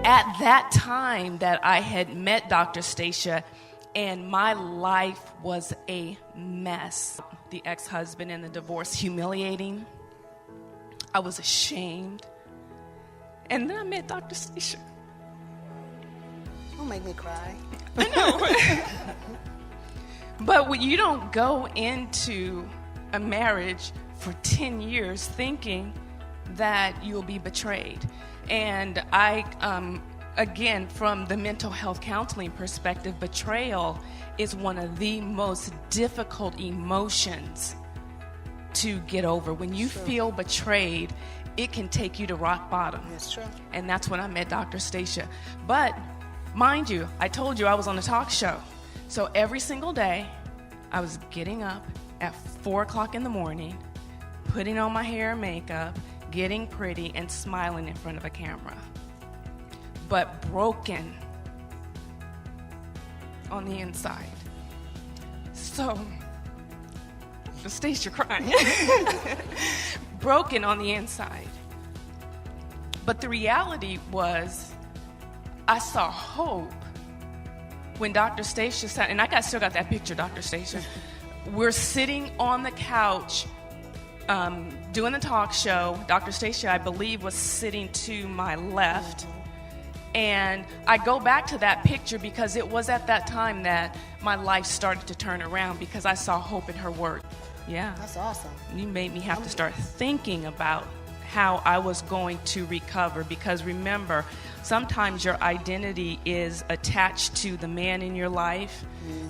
at that time that I had met Dr. Stacia, and my life was a mess. The ex-husband and the divorce, humiliating. I was ashamed. And then I met Dr. Stacia. Don't make me cry. I know. But when you don't go into a marriage for 10 years thinking that you'll be betrayed. And again, from the mental health counseling perspective, betrayal is one of the most difficult emotions to get over. When you feel betrayed, it can take you to rock bottom. That's true. And that's when I met Dr. Stacia. But mind you, I told you I was on a talk show. So every single day, I was getting up at 4 o'clock in the morning, putting on my hair and makeup, getting pretty, and smiling in front of a camera. But broken on the inside. So, Stacia crying. Broken on the inside. But the reality was, I saw hope when Dr. Stacia sat, and still got that picture, Dr. Stacia. We're sitting on the couch doing the talk show. Dr. Stacia, I believe, was sitting to my left. And I go back to that picture because it was at that time that my life started to turn around because I saw hope in her work. Yeah. That's awesome. You made me have to start thinking about how I was going to recover, because remember, sometimes your identity is attached to the man in your life,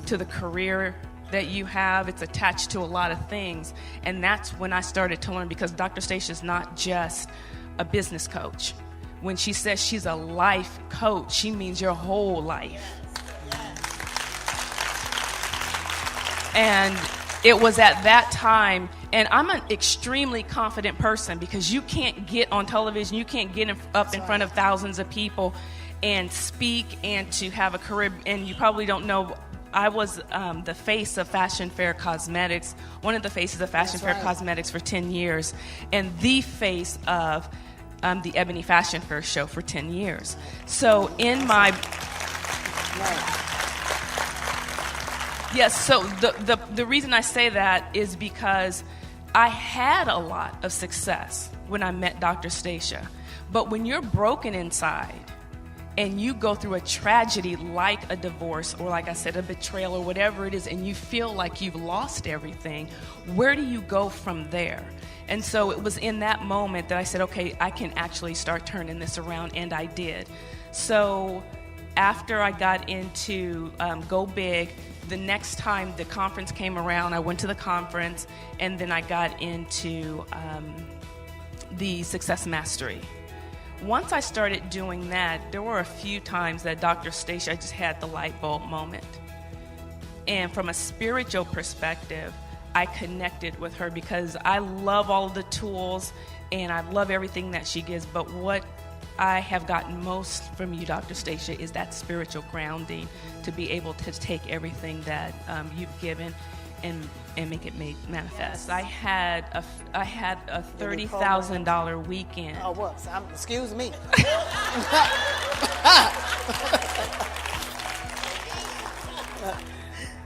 to the career that you have. It's attached to a lot of things. And that's when I started to learn, because Dr. Stacia is not just a business coach. When she says she's a life coach, she means your whole life. And it was at that time, and I'm an extremely confident person, because you can't get on television, you can't get up in front of thousands of people and speak and to have a career. And you probably don't know, I was the face of Fashion Fair Cosmetics, one of the faces of Fashion Fair Cosmetics for 10 years, and the face of the Ebony Fashion Fair show for 10 years. So in my... Yes, so the reason I say that is because I had a lot of success when I met Dr. Stacia. But when you're broken inside and you go through a tragedy like a divorce, or like I said, a betrayal, or whatever it is, and you feel like you've lost everything, where do you go from there? And so it was in that moment that I said, okay, I can actually start turning this around, and I did. So after I got into Go Big, the next time the conference came around, I went to the conference, and then I got into the Success Mastery. Once I started doing that, there were a few times that Dr. Stacia, I just had the light bulb moment. And from a spiritual perspective, I connected with her because I love all of the tools and I love everything that she gives. But what I have gotten most from you, Dr. Stacia, is that spiritual grounding to be able to take everything that you've given and make it manifest. Yes. I had a $30,000 weekend. Oh, whoops! Excuse me.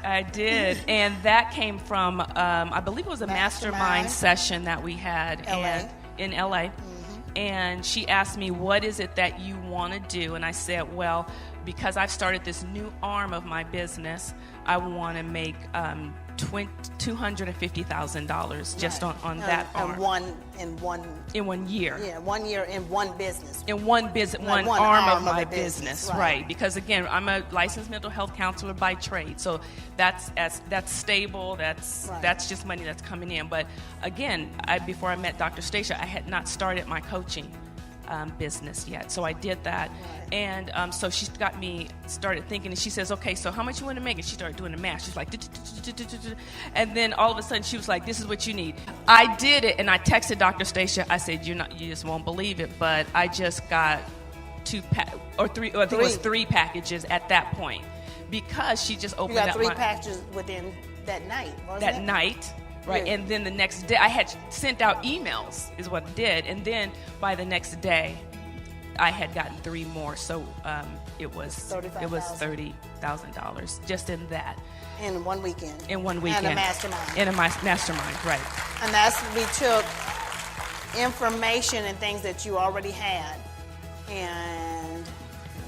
I did, and that came from I believe it was a mastermind session that we had in LA. Mm-hmm. And she asked me, "What is it that you want to do?" And I said, "Well, because I've started this new arm of my business, I want to make $250,000 just on that arm. In 1 year. Yeah, 1 year in one business. In one arm of my business, right? Because again, I'm a licensed mental health counselor by trade, so that's stable. That's just money that's coming in. But again, before I met Dr. Stacia, I had not started my coaching business yet, so I did that. Right. And so she got me started thinking, and she says, "Okay, so how much you want to make?" And she started doing the math. She's like, and then all of a sudden she was like, "This is what you need." I did it, and I texted Dr. Stacia. I said, "You just won't believe it, but I just got three packages at that point," because she just opened up. You got three packages within that night, wasn't it? Night. Right, yeah. And then the next day, I had sent out emails, is what I did, and then by the next day, I had gotten 3 more, so it was $35,000. $30,000 just in that. In one weekend. In one weekend. And a mastermind. In a mastermind, right. And we took information and things that you already had, and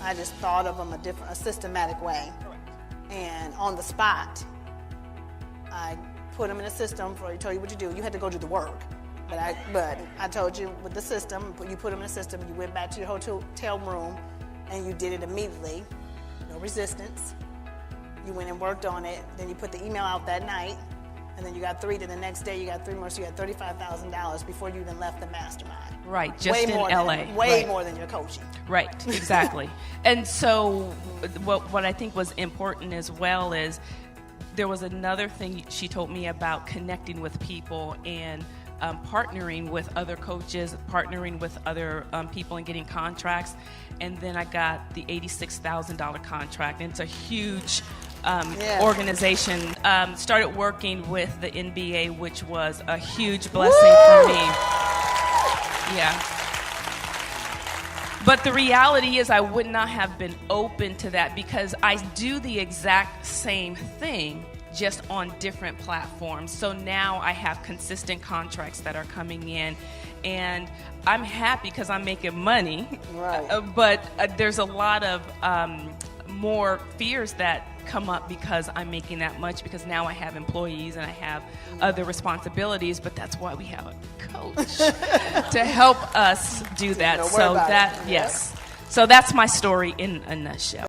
I just thought of them a systematic way. And on the spot, I put them in a system for, I told you what to do. You had to go do the work. But I told you with the system, you put them in a system, you went back to your hotel room, and you did it immediately. No resistance. You went and worked on it. Then you put the email out that night, and then you got 3. Then the next day you got 3 more, so you had $35,000 before you even left the mastermind. Right, just in LA. Way more than your coaching. Right, exactly. And so what I think was important as well is there was another thing she told me about connecting with people and partnering with other coaches, partnering with other people and getting contracts. And then I got the $86,000 contract. And it's a huge organization. Started working with the NBA, which was a huge blessing for me. Yeah. But the reality is I would not have been open to that because I do the exact same thing, just on different platforms. So now I have consistent contracts that are coming in, and I'm happy because I'm making money. Right. But there's a lot of more fears that come up because I'm making that much, because now I have employees and I have other responsibilities, but that's why we have a coach to help us do that. So that, yes. So that's my story in a nutshell.